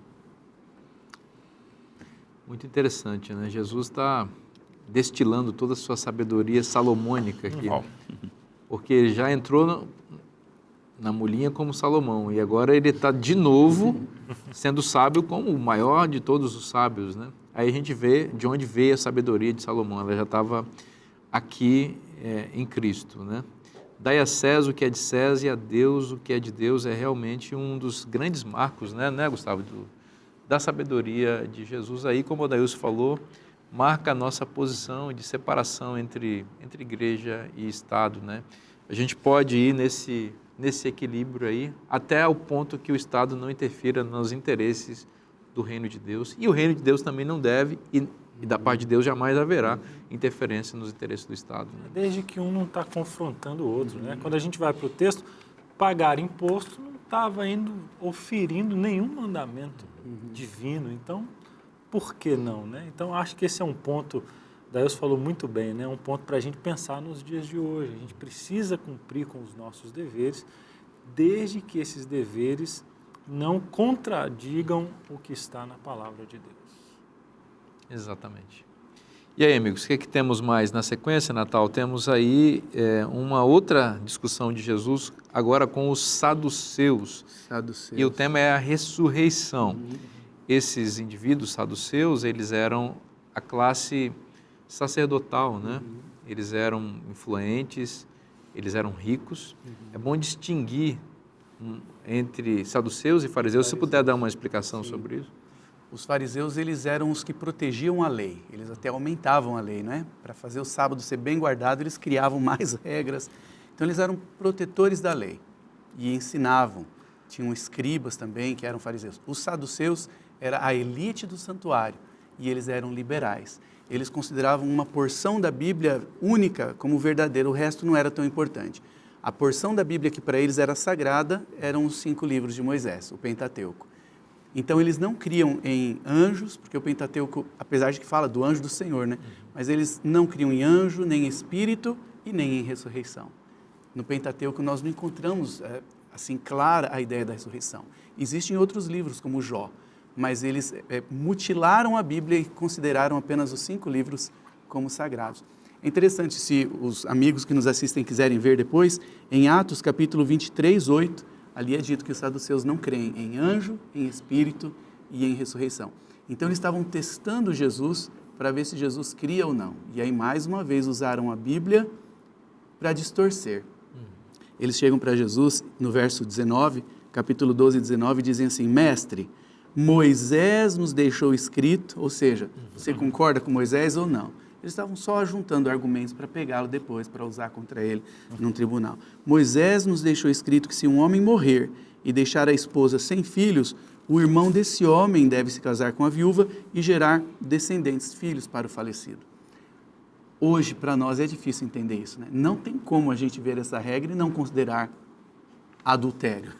Muito interessante, né? Jesus está destilando toda a sua sabedoria salomônica aqui, porque ele já entrou na mulinha como Salomão e agora ele está de novo sendo sábio como o maior de todos os sábios, né? Aí a gente vê de onde veio a sabedoria de Salomão, ela já estava aqui em Cristo, né? Dai a César o que é de César e a Deus o que é de Deus é realmente um dos grandes marcos, né, Gustavo, da sabedoria de Jesus. Aí, como o Adailson falou, marca a nossa posição de separação entre igreja e Estado, né? A gente pode ir nesse equilíbrio aí, até o ponto que o Estado não interfira nos interesses do reino de Deus, e o reino de Deus também não deve, e da parte de Deus jamais haverá interferência nos interesses do Estado. Né?
Desde que um não está confrontando o outro, né? Quando a gente vai para o texto, pagar imposto não estava indo oferindo nenhum mandamento divino, então por que não, né? Então acho que esse é um ponto, Daílson falou muito bem, né? Um ponto para a gente pensar nos dias de hoje. A gente precisa cumprir com os nossos deveres, desde que esses deveres não contradigam o que está na palavra de Deus.
Exatamente. E aí, amigos, o que temos mais na sequência, Natal? Temos aí uma outra discussão de Jesus, agora com os saduceus. E o tema é a ressurreição. Esses indivíduos saduceus, eles eram a classe sacerdotal, né? Eles eram influentes, eles eram ricos. É bom distinguir entre saduceus e fariseus. Se puder dar uma explicação sobre isso.
Os fariseus, eles eram os que protegiam a lei, eles até aumentavam a lei, né? Para fazer o sábado ser bem guardado, eles criavam mais regras. Então, eles eram protetores da lei e ensinavam. Tinham escribas também, que eram fariseus. Os saduceus era a elite do santuário e eles eram liberais. Eles consideravam uma porção da Bíblia única como verdadeira, o resto não era tão importante. A porção da Bíblia que para eles era sagrada eram os 5 livros de Moisés, o Pentateuco. Então, eles não criam em anjos, porque o Pentateuco, apesar de que fala do anjo do Senhor, né? Mas eles não criam em anjo, nem em espírito e nem em ressurreição. No Pentateuco, nós não encontramos, assim, clara a ideia da ressurreição. Existem outros livros, como Jó, mas eles mutilaram a Bíblia e consideraram apenas os 5 livros como sagrados. É interessante, se os amigos que nos assistem quiserem ver depois, em Atos, capítulo 23, 8, ali é dito que os saduceus não creem em anjo, em espírito e em ressurreição. Então, eles estavam testando Jesus para ver se Jesus cria ou não. E aí, mais uma vez, usaram a Bíblia para distorcer. Eles chegam para Jesus, no verso 19, capítulo 12 e 19, dizem assim, Mestre, Moisés nos deixou escrito, ou seja, você concorda com Moisés ou não? Eles estavam só juntando argumentos para pegá-lo depois, para usar contra ele num tribunal. Moisés nos deixou escrito que se um homem morrer e deixar a esposa sem filhos, o irmão desse homem deve se casar com a viúva e gerar descendentes, filhos para o falecido. Hoje, para nós, é difícil entender isso, né? Não tem como a gente ver essa regra e não considerar adultério.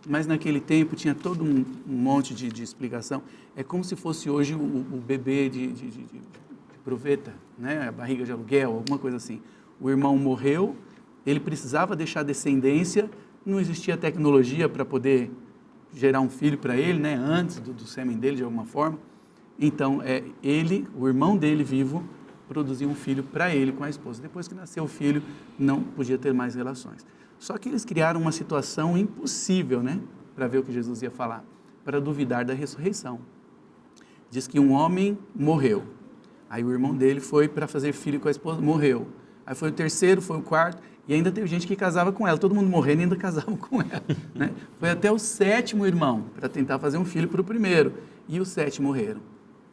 Mas naquele tempo tinha todo um monte de explicação. É como se fosse hoje o bebê de proveta, né? A barriga de aluguel, alguma coisa assim. O irmão morreu, ele precisava deixar descendência, não existia tecnologia para poder gerar um filho para ele, né? Antes do sêmen dele, de alguma forma. Então, o irmão dele vivo, produziu um filho para ele com a esposa. Depois que nasceu o filho, não podia ter mais relações. Só que eles criaram uma situação impossível, né? Para ver o que Jesus ia falar. para duvidar da ressurreição. Diz que um homem morreu. Aí o irmão dele foi para fazer filho com a esposa, morreu. Aí foi o terceiro, foi o quarto, e ainda teve gente que casava com ela. Todo mundo morrendo e ainda casava com ela. Né? Foi até o sétimo irmão para tentar fazer um filho para o primeiro. E os 7 morreram.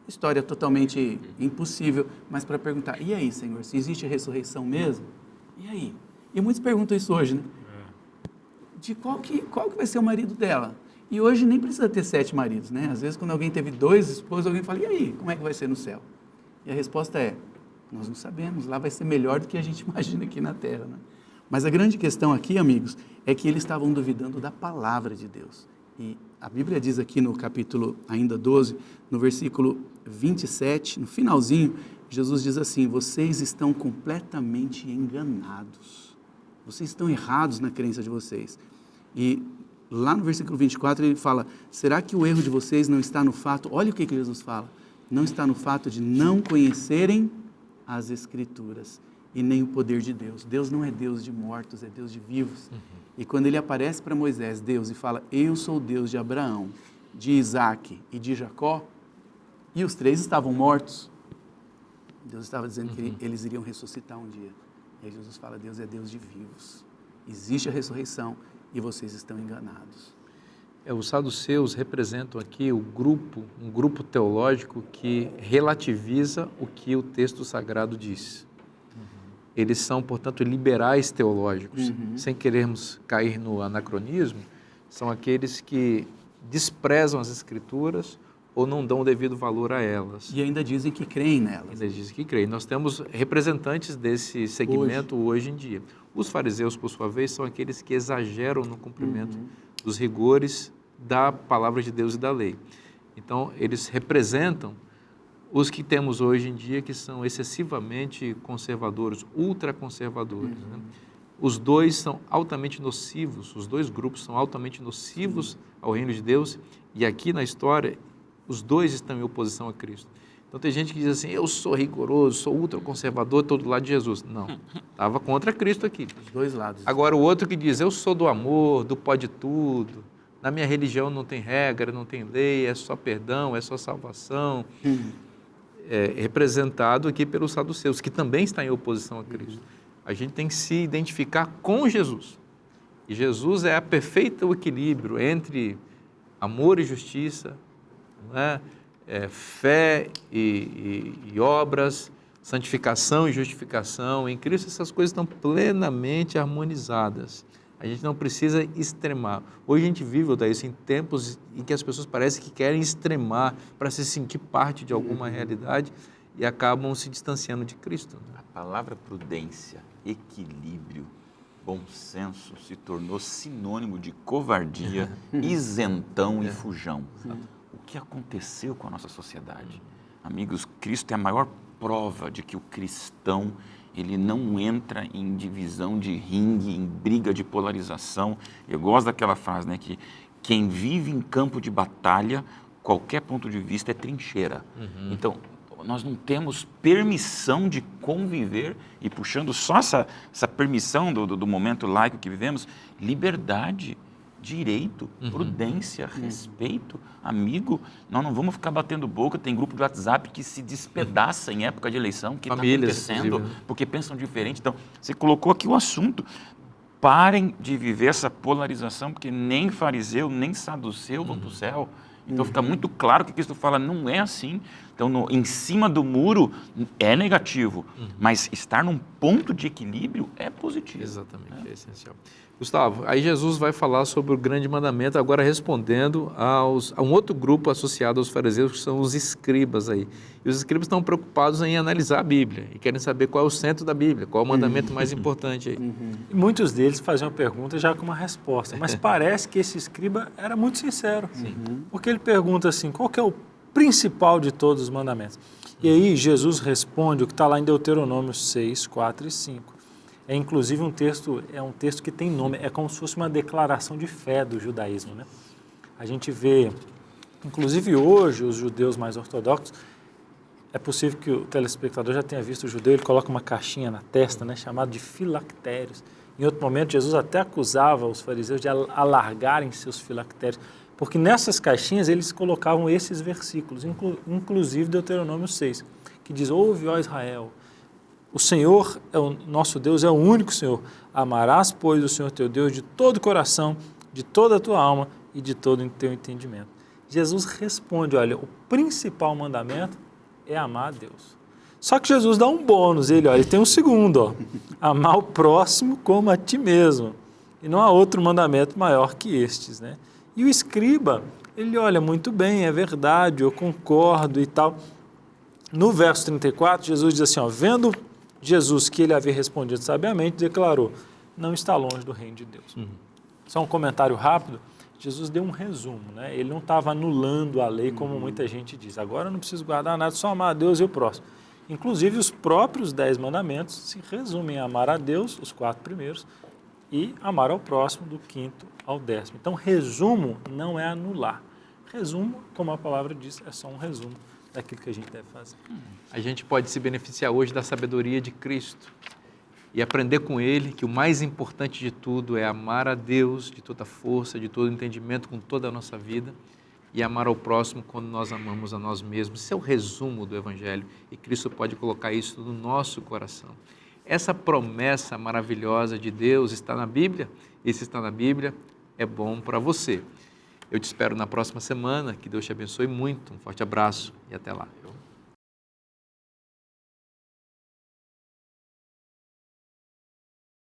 História totalmente impossível, mas para perguntar, e aí, Senhor, se existe a ressurreição mesmo? E aí? E muitos perguntam isso hoje, né? De qual que vai ser o marido dela? E hoje nem precisa ter 7 maridos, né? Às vezes, quando alguém teve 2 esposos, alguém fala, e aí, como é que vai ser no céu? E a resposta é, nós não sabemos, lá vai ser melhor do que a gente imagina aqui na Terra, né? Mas a grande questão aqui, amigos, é que eles estavam duvidando da palavra de Deus. E a Bíblia diz aqui no capítulo ainda 12, no versículo 27, no finalzinho, Jesus diz assim, vocês estão completamente enganados. Vocês estão errados na crença de vocês. E lá no versículo 24 ele fala, será que o erro de vocês não está no fato, olha o que Jesus fala, não está no fato de não conhecerem as Escrituras e nem o poder de Deus. Deus não é Deus de mortos, é Deus de vivos. E quando ele aparece para Moisés, Deus, e fala, eu sou o Deus de Abraão, de Isaac e de Jacó, e os 3 estavam mortos, Deus estava dizendo que eles iriam ressuscitar um dia. E aí Jesus fala, Deus é Deus de vivos. Existe a ressurreição e vocês estão enganados.
Os saduceus representam aqui um grupo teológico que relativiza o que o texto sagrado diz. Eles são, portanto, liberais teológicos. Sem querermos cair no anacronismo, são aqueles que desprezam as Escrituras ou não dão o devido valor a elas.
E ainda dizem que creem nelas.
Ainda dizem que creem. Nós temos representantes desse segmento hoje em dia. Os fariseus, por sua vez, são aqueles que exageram no cumprimento dos rigores da palavra de Deus e da lei. Então, eles representam os que temos hoje em dia, que são excessivamente conservadores, ultraconservadores. Né? Os dois são altamente nocivos, os dois grupos são altamente nocivos ao reino de Deus, e aqui na história, os dois estão em oposição a Cristo. Então tem gente que diz assim, eu sou rigoroso, sou ultraconservador, estou do lado de Jesus. Não, estava contra Cristo aqui.
Os dois lados.
Agora o outro que diz, eu sou do amor, do pode tudo, na minha religião não tem regra, não tem lei, é só perdão, é só salvação. Representado aqui pelos saduceus, que também está em oposição a Cristo. A gente tem que se identificar com Jesus. E Jesus é a perfeito equilíbrio entre amor e justiça, não é? Fé e obras, santificação e justificação. Em Cristo essas coisas estão plenamente harmonizadas. A gente não precisa extremar. Hoje a gente vive, Odaísio, em tempos em que as pessoas parecem que querem extremar para se sentir parte de alguma realidade e acabam se distanciando de Cristo.
A palavra prudência, equilíbrio, bom senso se tornou sinônimo de covardia, isentão e fujão. O que aconteceu com a nossa sociedade? Amigos, Cristo é a maior prova de que o cristão ele não entra em divisão de ringue, em briga de polarização. Eu gosto daquela frase, né, que quem vive em campo de batalha, qualquer ponto de vista é trincheira. Então, nós não temos permissão de conviver, e puxando só essa permissão do momento laico que vivemos, liberdade, direito, prudência, respeito. Amigo, nós não vamos ficar batendo boca. Tem grupo de WhatsApp que se despedaça em época de eleição, que está acontecendo, porque pensam diferente. Então, você colocou aqui o assunto. Parem de viver essa polarização, porque nem fariseu, nem saduceu vão para o céu. Então, fica muito claro que Cristo fala, não é assim. Então, em cima do muro é negativo, mas estar num ponto de equilíbrio é positivo.
Exatamente, é essencial. Gustavo, aí Jesus vai falar sobre o grande mandamento, agora respondendo a um outro grupo associado aos fariseus, que são os escribas aí. E os escribas estão preocupados em analisar a Bíblia e querem saber qual é o centro da Bíblia, qual é o mandamento mais importante aí.
E muitos deles faziam a pergunta já com uma resposta, mas parece que esse escriba era muito sincero, porque ele pergunta assim, qual que é o principal de todos os mandamentos? E aí Jesus responde o que está lá em Deuteronômio 6, 4 e 5. É inclusive um texto que tem nome, é como se fosse uma declaração de fé do judaísmo, né? A gente vê, inclusive hoje, os judeus mais ortodoxos, é possível que o telespectador já tenha visto o judeu, ele coloca uma caixinha na testa, né, chamada de filactérios. Em outro momento, Jesus até acusava os fariseus de alargarem seus filactérios. Porque nessas caixinhas eles colocavam esses versículos, inclusive Deuteronômio 6, que diz: ouve, ó Israel, o Senhor, nosso Deus, é o único Senhor. Amarás, pois, o Senhor teu Deus de todo o coração, de toda a tua alma e de todo o teu entendimento. Jesus responde, olha, o principal mandamento é amar a Deus. Só que Jesus dá um bônus, ele tem um segundo, ó, amar o próximo como a ti mesmo. E não há outro mandamento maior que estes, né? E o escriba, ele olha muito bem, é verdade, eu concordo e tal. No verso 34, Jesus diz assim, ó, vendo Jesus que ele havia respondido sabiamente, declarou, não está longe do reino de Deus. Só um comentário rápido, Jesus deu um resumo, né? Ele não estava anulando a lei como muita gente diz. Agora eu não preciso guardar nada, só amar a Deus e o próximo. Inclusive os próprios 10 mandamentos se resumem a amar a Deus, os 4 primeiros, e amar ao próximo do 5º ao 10º. Então, resumo não é anular. Resumo, como a palavra diz, é só um resumo daquilo que a gente deve fazer.
A gente pode se beneficiar hoje da sabedoria de Cristo e aprender com Ele que o mais importante de tudo é amar a Deus de toda força, de todo entendimento, com toda a nossa vida, e amar ao próximo quando nós amamos a nós mesmos. Isso é o resumo do Evangelho e Cristo pode colocar isso no nosso coração. Essa promessa maravilhosa de Deus está na Bíblia, e se está na Bíblia, é bom para você. Eu te espero na próxima semana, que Deus te abençoe muito, um forte abraço e até lá.